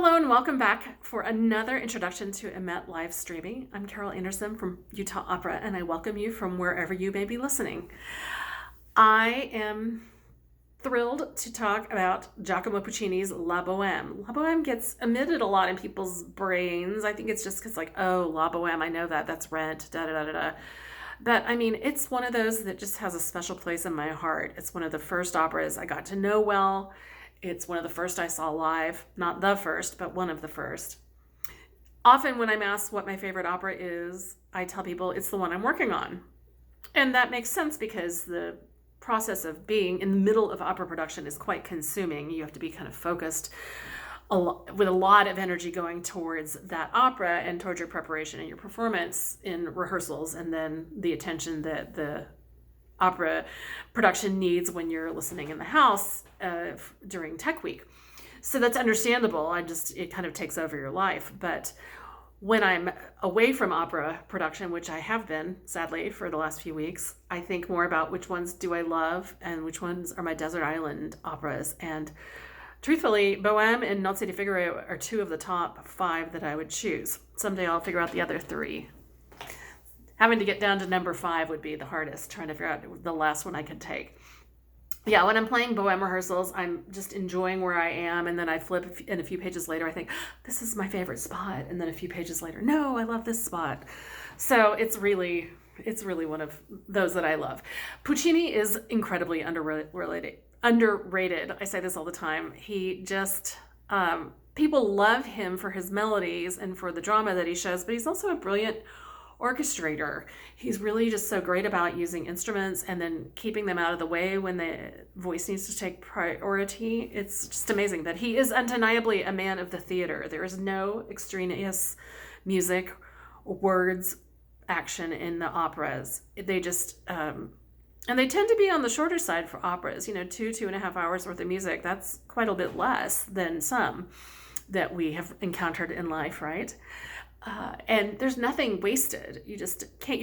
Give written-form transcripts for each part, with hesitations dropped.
Hello and welcome back for another introduction to Emet live streaming. I'm Carol Anderson from Utah Opera, and I welcome you from wherever you may be listening. I am thrilled to talk about Giacomo Puccini's La Boheme. La Boheme gets omitted a lot in people's brains. I think it's just because, oh, La Boheme, I know that's Rent, da da da da da. But I mean, it's one of those that just has a special place in my heart. It's one of the first operas I got to know well. It's one of the first I saw live. Not the first, but one of the first. Often when I'm asked what my favorite opera is, I tell people it's the one I'm working on. And that makes sense because the process of being in the middle of opera production is quite consuming. You have to be kind of focused with a lot of energy going towards that opera and towards your preparation and your performance in rehearsals, and then the attention that the opera production needs when you're listening in the house during tech week. So that's understandable. It kind of takes over your life. But when I'm away from opera production, which I have been, sadly, for the last few weeks, I think more about which ones do I love and which ones are my desert island operas. And truthfully, Boheme and Nozze di Figaro are two of the top 5 that I would choose. Someday I'll figure out the other 3. Having to get down to number 5 would be the hardest, trying to figure out the last one I could take. Yeah, when I'm playing Boheme rehearsals, I'm just enjoying where I am, and then I flip, and a few pages later, I think, this is my favorite spot, and then a few pages later, no, I love this spot. So it's really one of those that I love. Puccini is incredibly underrated. I say this all the time. He just, people love him for his melodies and for the drama that he shows, but he's also a brilliant orchestrator. He's really just so great about using instruments and then keeping them out of the way when the voice needs to take priority. It's just amazing that he is undeniably a man of the theater. There is no extraneous music, words, action in the operas. They just, and they tend to be on the shorter side for operas, 2.5 hours worth of music. That's quite a bit less than some that we have encountered in life, right? And there's nothing wasted. You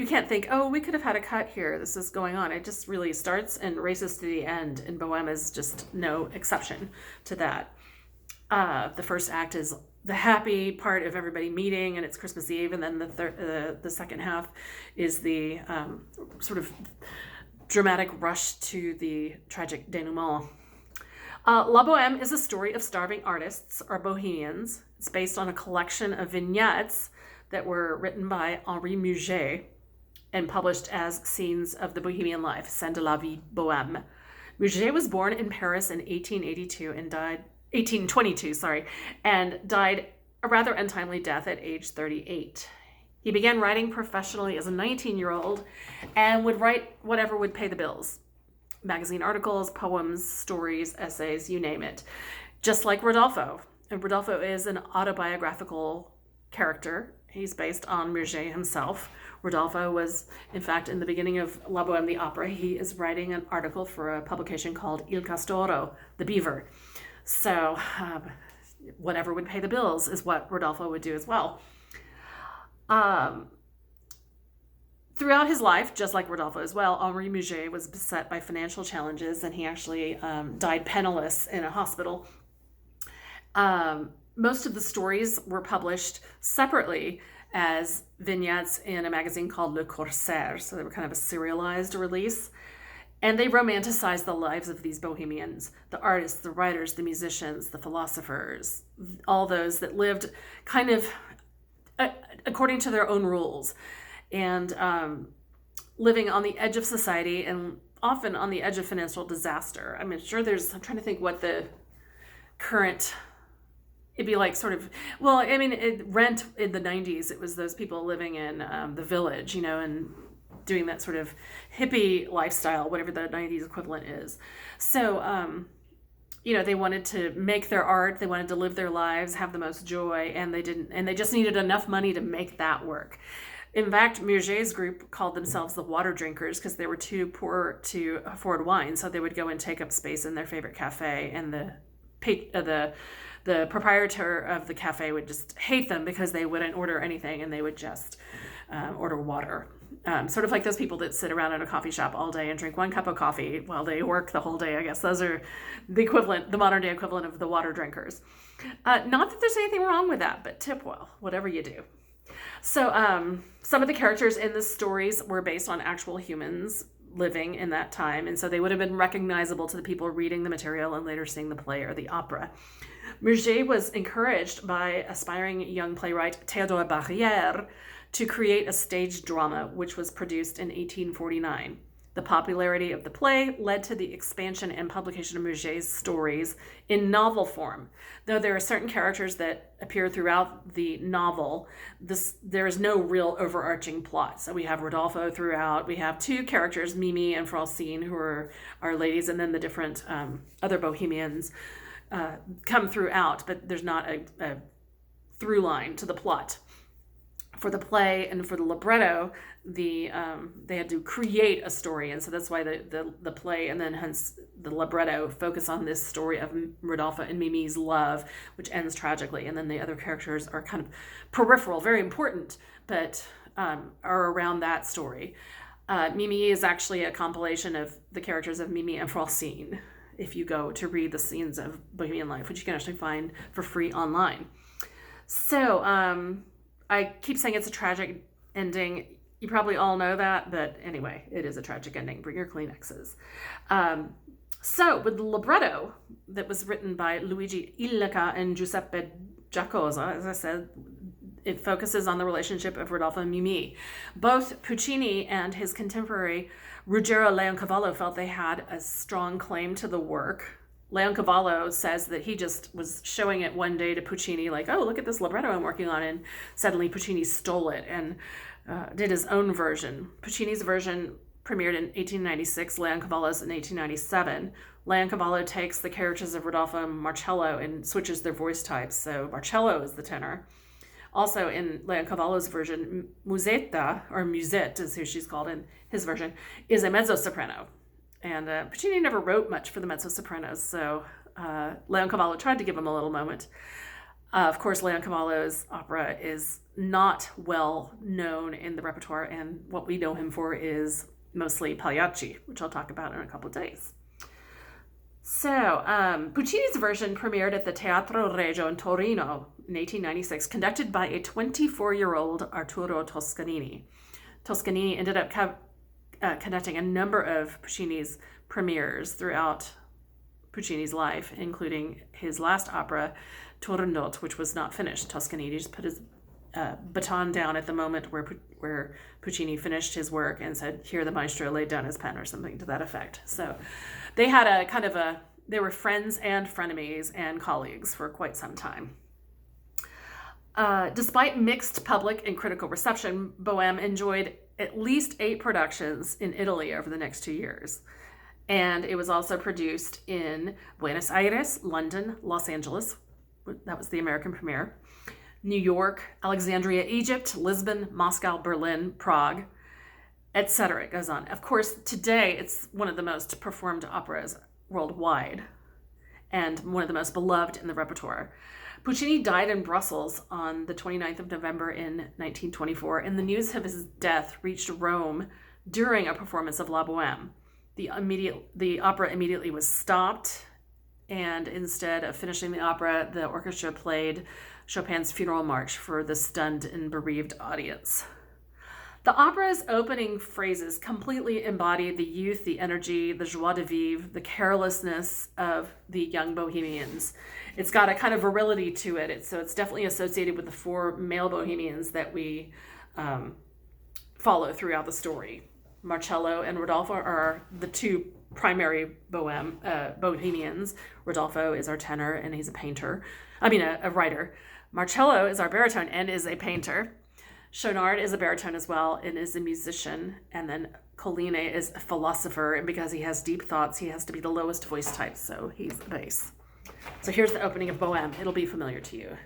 can't think, oh, we could have had a cut here. This is going on. It just really starts and races to the end. And Boheme is just no exception to that. The first act is the happy part of everybody meeting, and it's Christmas Eve. And then the second half is the sort of dramatic rush to the tragic denouement. La Boheme is a story of starving artists, or bohemians. It's based on a collection of vignettes that were written by Henri Murger and published as Scenes of the Bohemian Life, Scènes de la Vie Bohème. Murger was born in Paris in 1822 and died 1822, and died a rather untimely death at age 38. He began writing professionally as a 19-year-old and would write whatever would pay the bills. Magazine articles, poems, stories, essays, you name it. Just like Rodolfo. And Rodolfo is an autobiographical character. He's based on Murger himself. Rodolfo was, in fact, in the beginning of La Boheme the opera, he is writing an article for a publication called Il Castoro, the Beaver. So whatever would pay the bills is what Rodolfo would do as well. Throughout his life, just like Rodolfo as well, Henri Murger was beset by financial challenges, and he actually died penniless in a hospital. Most of the stories were published separately as vignettes in a magazine called Le Corsaire, so they were kind of a serialized release. And they romanticized the lives of these bohemians, the artists, the writers, the musicians, the philosophers, all those that lived kind of according to their own rules, and living on the edge of society and often on the edge of financial disaster. I'm trying to think what the current, it'd be like sort of, Rent in the 90s, it was those people living in the village, and doing that sort of hippie lifestyle, whatever the 90s equivalent is. So, they wanted to make their art, they wanted to live their lives, have the most joy, and they just needed enough money to make that work. In fact, Murger's group called themselves the water drinkers because they were too poor to afford wine, so they would go and take up space in their favorite cafe, and the proprietor of the cafe would just hate them because they wouldn't order anything, and they would just order water. Sort of like those people that sit around at a coffee shop all day and drink one cup of coffee while they work the whole day. I guess those are the modern day equivalent of the water drinkers. Not that there's anything wrong with that, but tip well, whatever you do. So some of the characters in the stories were based on actual humans living in that time, and so they would have been recognizable to the people reading the material and later seeing the play or the opera. Murger was encouraged by aspiring young playwright Théodore Barrière to create a stage drama, which was produced in 1849. The popularity of the play led to the expansion and publication of Murger's stories in novel form. Though there are certain characters that appear throughout the novel, there is no real overarching plot. So we have Rodolfo throughout. We have two characters, Mimi and Francine, who are our ladies, and then the different other Bohemians come throughout, but there's not a through line to the plot. For the play and for the libretto, they had to create a story, and so that's why the play and then hence the libretto focus on this story of Rodolfo and Mimi's love, which ends tragically, and then the other characters are kind of peripheral, very important, but are around that story. Mimi is actually a compilation of the characters of Mimi and Francine, if you go to read the scenes of Bohemian life, which you can actually find for free online. So, I keep saying it's a tragic ending. You probably all know that, but anyway, it is a tragic ending. Bring your Kleenexes. So with the libretto that was written by Luigi Illica and Giuseppe Giacosa, as I said, it focuses on the relationship of Rodolfo and Mimi. Both Puccini and his contemporary Ruggero Leoncavallo felt they had a strong claim to the work. Leoncavallo says that he just was showing it one day to Puccini, like, oh, look at this libretto I'm working on, and suddenly Puccini stole it and did his own version. Puccini's version premiered in 1896, Leoncavallo's in 1897. Leoncavallo takes the characters of Rodolfo and Marcello and switches their voice types, so Marcello is the tenor. Also in Leoncavallo's version, Museeta, or Musette is who she's called in his version, is a mezzo-soprano. And Puccini never wrote much for the mezzo-sopranos, so Leoncavallo tried to give him a little moment. Of course, Leoncavallo's opera is not well known in the repertoire, and what we know him for is mostly Pagliacci, which I'll talk about in a couple of days. So, Puccini's version premiered at the Teatro Regio in Torino in 1896, conducted by a 24-year-old Arturo Toscanini. Toscanini ended up conducting a number of Puccini's premieres throughout Puccini's life, including his last opera, Turandot, which was not finished. Toscanini just put his baton down at the moment where Puccini finished his work and said, here the maestro laid down his pen, or something to that effect. So they had they were friends and frenemies and colleagues for quite some time. Despite mixed public and critical reception, Boheme enjoyed at least 8 productions in Italy over the next 2 years. And it was also produced in Buenos Aires, London, Los Angeles. That was the American premiere. New York, Alexandria, Egypt, Lisbon, Moscow, Berlin, Prague, etc. It goes on. Of course, today it's one of the most performed operas worldwide and one of the most beloved in the repertoire. Puccini died in Brussels on the 29th of November in 1924, and the news of his death reached Rome during a performance of La Boheme. The opera immediately was stopped, and instead of finishing the opera, the orchestra played Chopin's Funeral March for the stunned and bereaved audience. The opera's opening phrases completely embody the youth, the energy, the joie de vivre, the carelessness of the young Bohemians. It's got a kind of virility to it, so it's definitely associated with the 4 male Bohemians that we follow throughout the story. Marcello and Rodolfo are the 2 primary Bohemians. Rodolfo is our tenor, and he's a writer. Marcello is our baritone and is a painter. Shonard is a baritone as well and is a musician. And then Colline is a philosopher, and because he has deep thoughts, he has to be the lowest voice type, so he's the bass. So here's the opening of Boheme. It'll be familiar to you.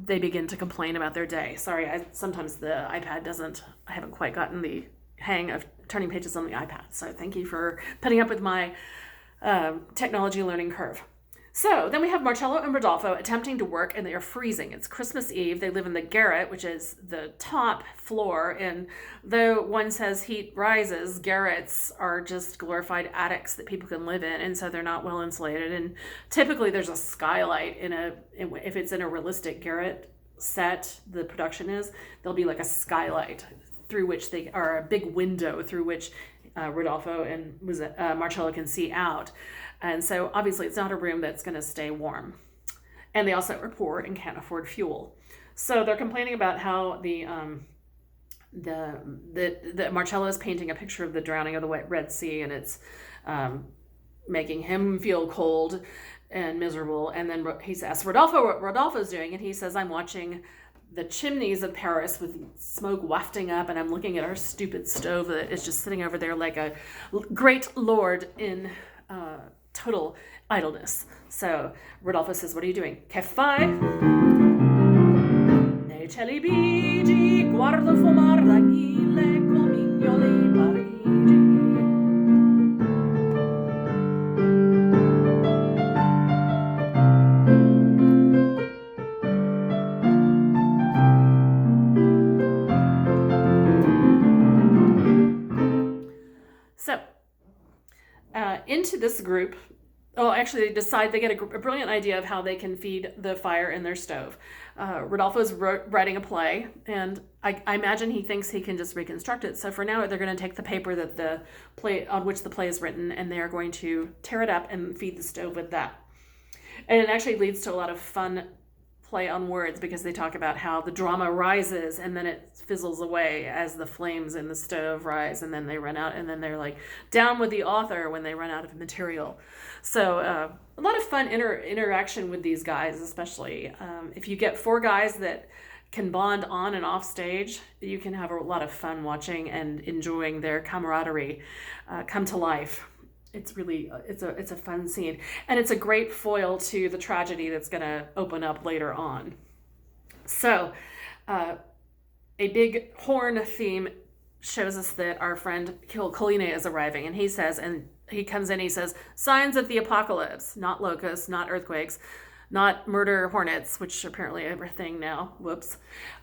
they begin to complain about their day. Sorry, sometimes the iPad I haven't quite gotten the hang of turning pages on the iPad. So thank you for putting up with my technology learning curve. So then we have Marcello and Rodolfo attempting to work, and they are freezing. It's Christmas Eve. They live in the garret, which is the top floor. And though one says heat rises, garrets are just glorified attics that people can live in. And so they're not well insulated. And typically there's a skylight if it's in a realistic garret set, the production there'll be like a skylight through which a big window through which Rodolfo and Marcello can see out. And so obviously it's not a room that's going to stay warm. And they also are poor and can't afford fuel. So they're complaining about how the Marcello is painting a picture of the drowning of the Red Sea, and it's making him feel cold and miserable. And then he asks Rodolfo what Rodolfo's doing, and he says, I'm watching the chimneys of Paris with smoke wafting up, and I'm looking at our stupid stove that is just sitting over there like a great lord in total idleness. So Rodolfo says, what are you doing? Che fai? Nei cieli bigi, guardo fumar d'anile, comignoli Parigi. So, into this group, actually they get a brilliant idea of how they can feed the fire in their stove. Rodolfo's writing a play, and I imagine he thinks he can just reconstruct it. So for now, they're going to take the paper that the play on which the play is written, and they are going to tear it up and feed the stove with that. And it actually leads to a lot of fun play on words, because they talk about how the drama rises and then it fizzles away as the flames in the stove rise, and then they run out, and then they're like down with the author when they run out of material. So a lot of fun interaction with these guys, especially if you get four guys that can bond on and off stage, you can have a lot of fun watching and enjoying their camaraderie come to life. It's really, it's a fun scene. And it's a great foil to the tragedy that's going to open up later on. So a big horn theme shows us that our friend Colline is arriving. And he comes in, he says, signs of the apocalypse, not locusts, not earthquakes, not murder hornets, which apparently are a thing now. Whoops.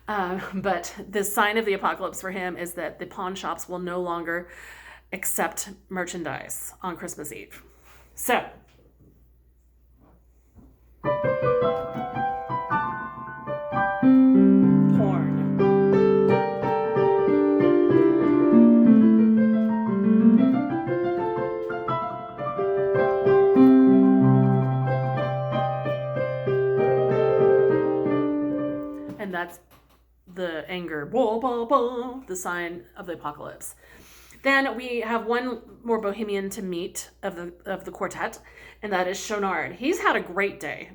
But the sign of the apocalypse for him is that the pawn shops will no longer accept merchandise on Christmas Eve. So, horn. And that's the anger, the sign of the apocalypse. Then we have one more Bohemian to meet of the quartet, and that is Shonard. He's had a great day.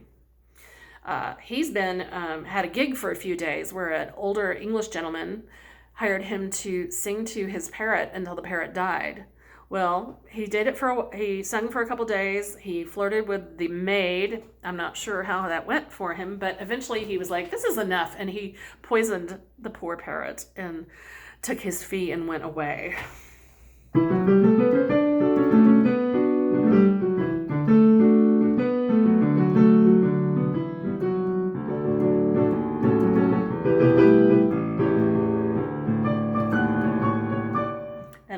He's been had a gig for a few days where an older English gentleman hired him to sing to his parrot until the parrot died. Well, he did it he sung for a couple days. He flirted with the maid. I'm not sure how that went for him, but eventually he was like, this is enough, and he poisoned the poor parrot and took his fee and went away. And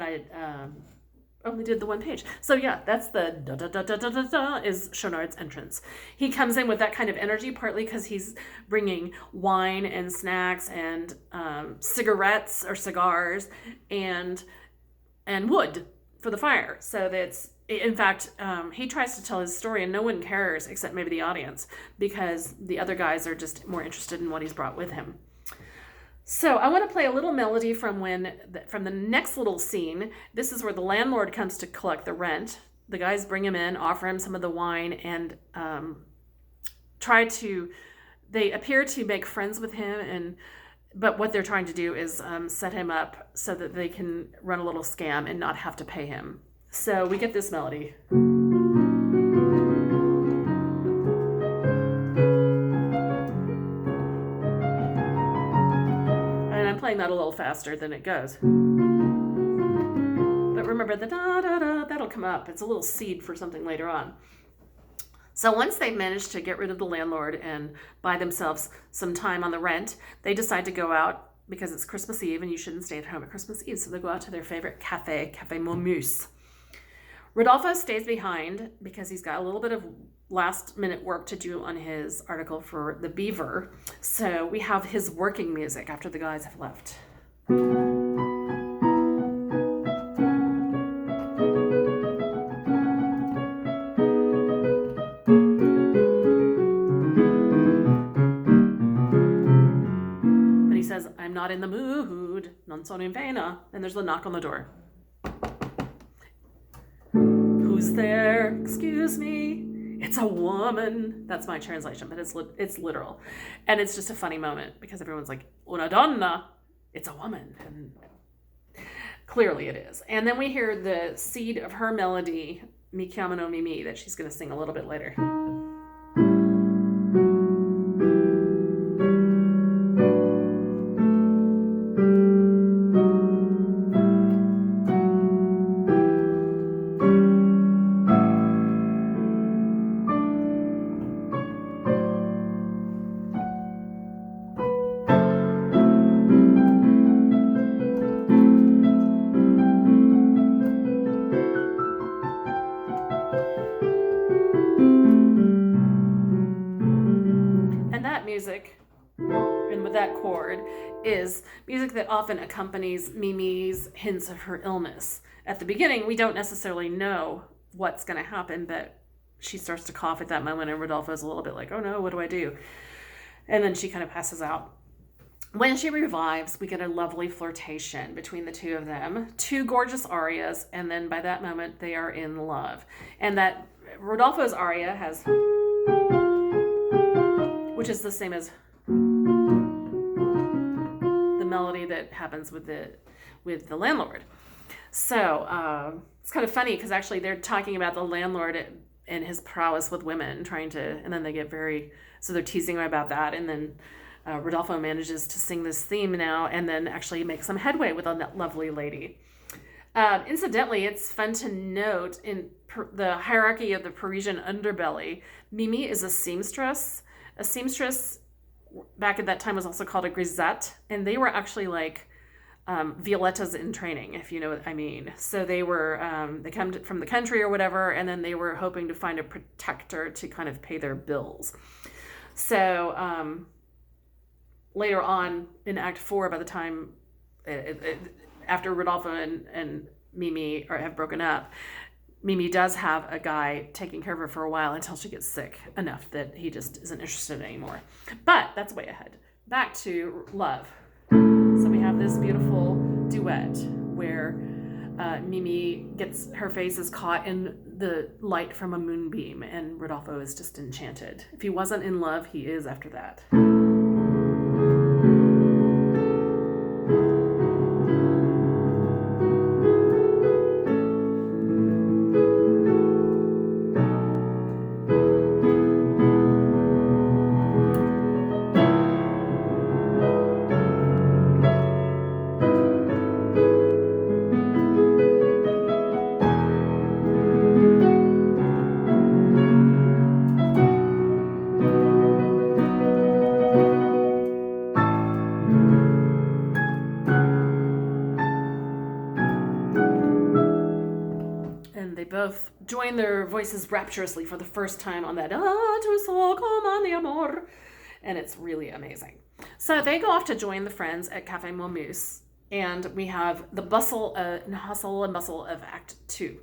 I only did the one page. So yeah, that's the da da da da da da da is Shonard's entrance. He comes in with that kind of energy, partly because he's bringing wine and snacks and cigarettes or cigars and wood for the fire. So that's, in fact, he tries to tell his story and no one cares except maybe the audience, because the other guys are just more interested in what he's brought with him. So I want to play a little melody from the next little scene. This is where the landlord comes to collect the rent. The guys bring him in, offer him some of the wine, and they appear to make friends with him, but what they're trying to do is set him up so that they can run a little scam and not have to pay him. So we get this melody. playing that a little faster than it goes. But remember, the da-da-da, that'll come up. It's a little seed for something later on. So once they manage to get rid of the landlord and buy themselves some time on the rent, they decide to go out because it's Christmas Eve and you shouldn't stay at home at Christmas Eve. So they go out to their favorite cafe, Café Momus. Rodolfo stays behind because he's got a little bit of last minute work to do on his article for The Beaver. So we have his working music after the guys have left. But he says, I'm not in the mood, non sono in vena. And there's a knock on the door. Who's there? Excuse me. It's a woman. That's my translation, but it's literal. And it's just a funny moment because everyone's like, una donna. It's a woman. And clearly it is. And then we hear the seed of her melody, Mi chiamano Mimi, that she's going to sing a little bit later. Music, and with that chord, is music that often accompanies Mimi's hints of her illness. At the beginning, we don't necessarily know what's going to happen, but she starts to cough at that moment, and Rodolfo's a little bit like, oh no, what do I do? And then she kind of passes out. When she revives, we get a lovely flirtation between the two of them, two gorgeous arias, and then by that moment, they are in love. And that Rodolfo's aria has... which is the same as the melody that happens with the landlord. So it's kind of funny because actually they're talking about the landlord and his prowess with women, and then they get so they're teasing him about that, and then Rodolfo manages to sing this theme now, and then actually make some headway with a lovely lady. Incidentally, it's fun to note in the hierarchy of the Parisian underbelly, Mimi is a seamstress. A seamstress back at that time was also called a grisette, and they were actually like Violettas in training, if you know what I mean. So they were, they come from the country or whatever, and then they were hoping to find a protector to kind of pay their bills. So later on in Act 4, by the time, after Rodolfo and Mimi have broken up, Mimi does have a guy taking care of her for a while until she gets sick enough that he just isn't interested anymore. But that's way ahead. Back to love. So we have this beautiful duet where Mimi gets her face is caught in the light from a moonbeam, and Rodolfo is just enchanted. If he wasn't in love, he is after that. Both join their voices rapturously for the first time on that tu so come the amor, and it's really amazing. So they go off to join the friends at Café Momus, and we have the hustle and bustle of Act 2.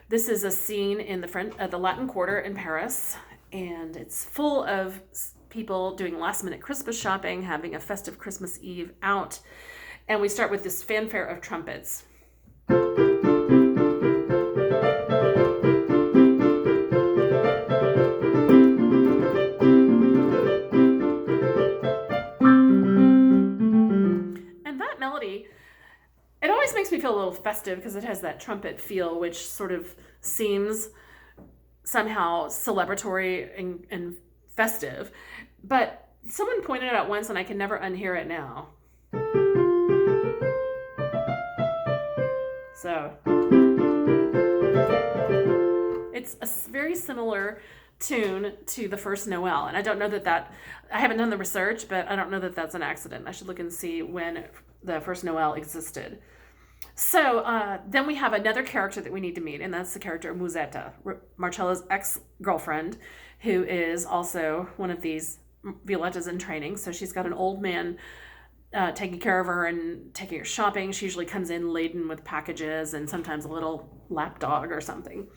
This is a scene in the Latin Quarter in Paris, and it's full of people doing last-minute Christmas shopping, having a festive Christmas Eve out, and we start with this fanfare of trumpets. It always makes me feel a little festive because it has that trumpet feel, which sort of seems somehow celebratory and festive. But someone pointed it out once, and I can never unhear it now. So it's a very similar tune to the first Noel. And I don't know that I haven't done the research, but I don't know that that's an accident. I should look and see when the first Noel existed. So then we have another character that we need to meet, and that's the character of Museeta, Marcello's ex-girlfriend, who is also one of these Violetta's in training. So she's got an old man taking care of her and taking her shopping. She usually comes in laden with packages and sometimes a little lapdog or something.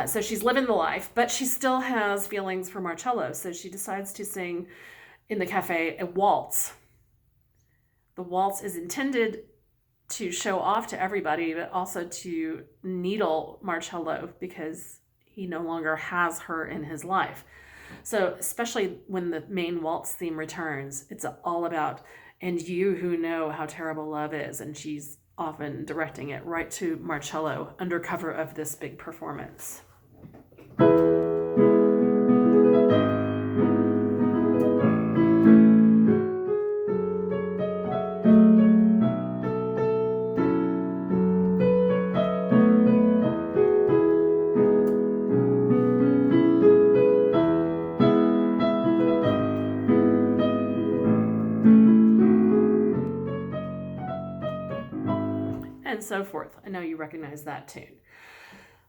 So she's living the life, but she still has feelings for Marcello. So she decides to sing in the cafe a waltz. The waltz is intended to show off to everybody, but also to needle Marcello because he no longer has her in his life. So especially when the main waltz theme returns, it's all about, and you who know how terrible love is, and she's often directing it right to Marcello under cover of this big performance. And so forth. I know you recognize that tune.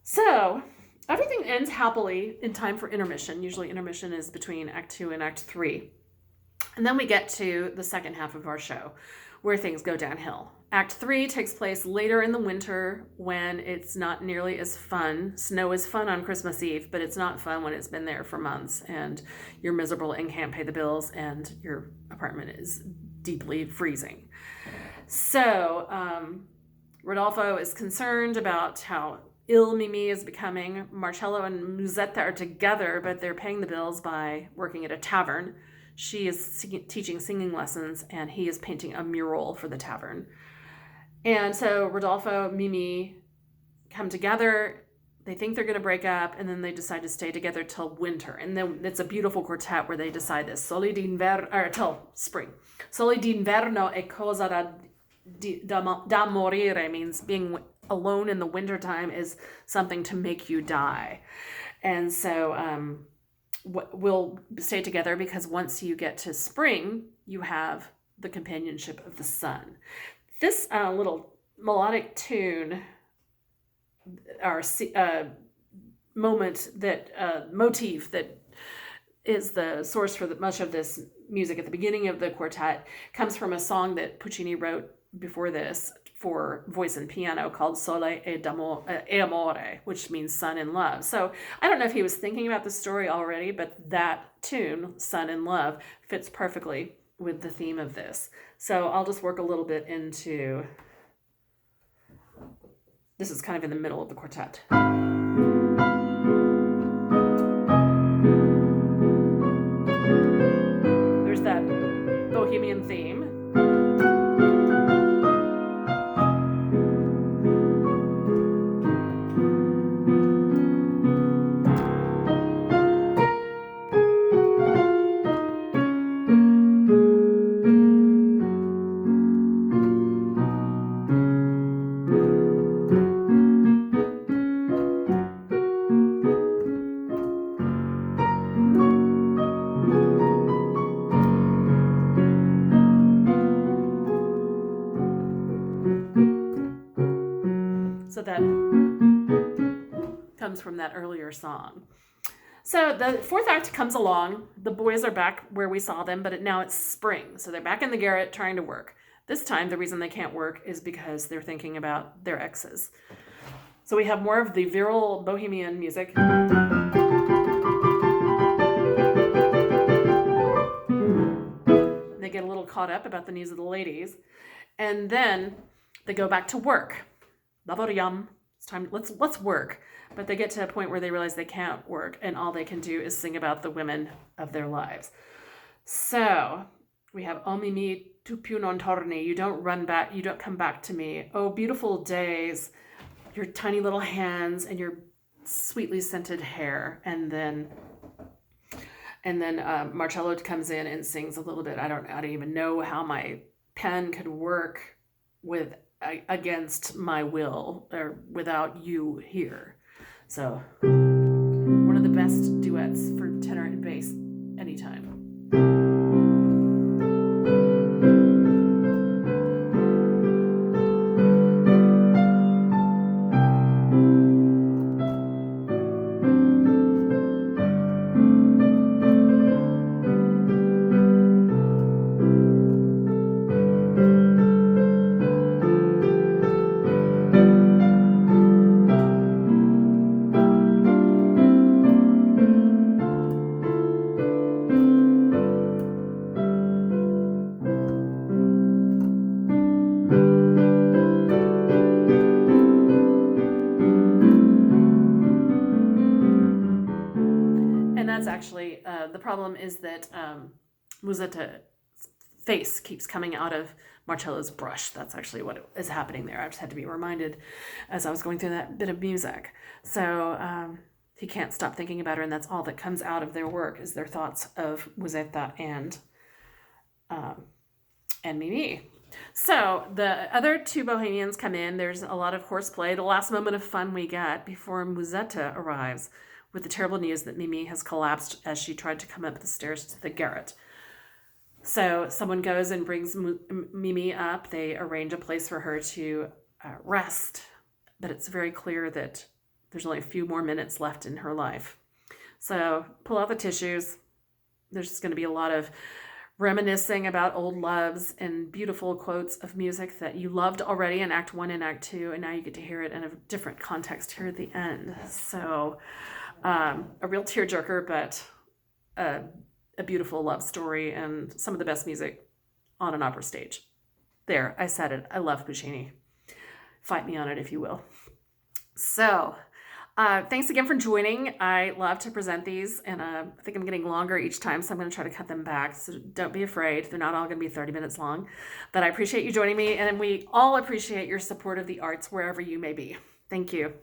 So everything ends happily in time for intermission. Usually intermission is between Act 2 and Act 3. And then we get to the second half of our show where things go downhill. Act 3 takes place later in the winter when it's not nearly as fun. Snow is fun on Christmas Eve, but it's not fun when it's been there for months and you're miserable and can't pay the bills and your apartment is deeply freezing. So Rodolfo is concerned about how ill Mimi is becoming. Marcello and Museeta are together, but they're paying the bills by working at a tavern. She is teaching singing lessons, and he is painting a mural for the tavern. And so Rodolfo, Mimi come together. They think they're going to break up, and then they decide to stay together till winter. And then it's a beautiful quartet where they decide this. Till spring. Soli d'inverno è cosa da morire, means being alone in the wintertime is something to make you die. And so we'll stay together because once you get to spring, you have the companionship of the sun. This little melodic tune, or motif that is the source for much of this music at the beginning of the quartet, comes from a song that Puccini wrote before this for voice and piano called Sole e Amore, which means sun and love. So I don't know if he was thinking about the story already, but that tune, Sun and Love, fits perfectly with the theme of this. So I'll just work a little bit into, this is kind of in the middle of the quartet. There's that Bohemian theme. So that comes from that earlier song. So the fourth act comes along. The boys are back where we saw them, but now it's spring. So they're back in the garret trying to work. This time, the reason they can't work is because they're thinking about their exes. So we have more of the virile Bohemian music. They get a little caught up about the news of the ladies. And then they go back to work. Laboriam. It's time. Let's work. But they get to a point where they realize they can't work, and all they can do is sing about the women of their lives. So we have O Mimi, tu più non torni. You don't run back. You don't come back to me. Oh, beautiful days, your tiny little hands and your sweetly scented hair. And then Marcello comes in and sings a little bit. I don't even know how my pen could work with against my will or without you here. So one of the best duets for tenor and bass anytime. That's actually the problem is that Museeta's face keeps coming out of Marcello's brush. That's actually what is happening there. I just had to be reminded as I was going through that bit of music. So he can't stop thinking about her, and that's all that comes out of their work is their thoughts of Museeta and Mimi. So the other two Bohemians come in. There's a lot of horseplay. The last moment of fun we get before Museeta arrives with the terrible news that Mimi has collapsed as she tried to come up the stairs to the garret. So someone goes and brings Mimi up. They arrange a place for her to rest, but it's very clear that there's only a few more minutes left in her life. So pull out the tissues. There's just going to be a lot of reminiscing about old loves and beautiful quotes of music that you loved already in Act 1 and Act 2, and now you get to hear it in a different context here at the end. So a real tearjerker, but a beautiful love story and some of the best music on an opera stage. There, I said it. I love Puccini. Fight me on it, if you will. So thanks again for joining. I love to present these, and I think I'm getting longer each time, so I'm going to try to cut them back. So don't be afraid. They're not all going to be 30 minutes long. But I appreciate you joining me, and we all appreciate your support of the arts wherever you may be. Thank you.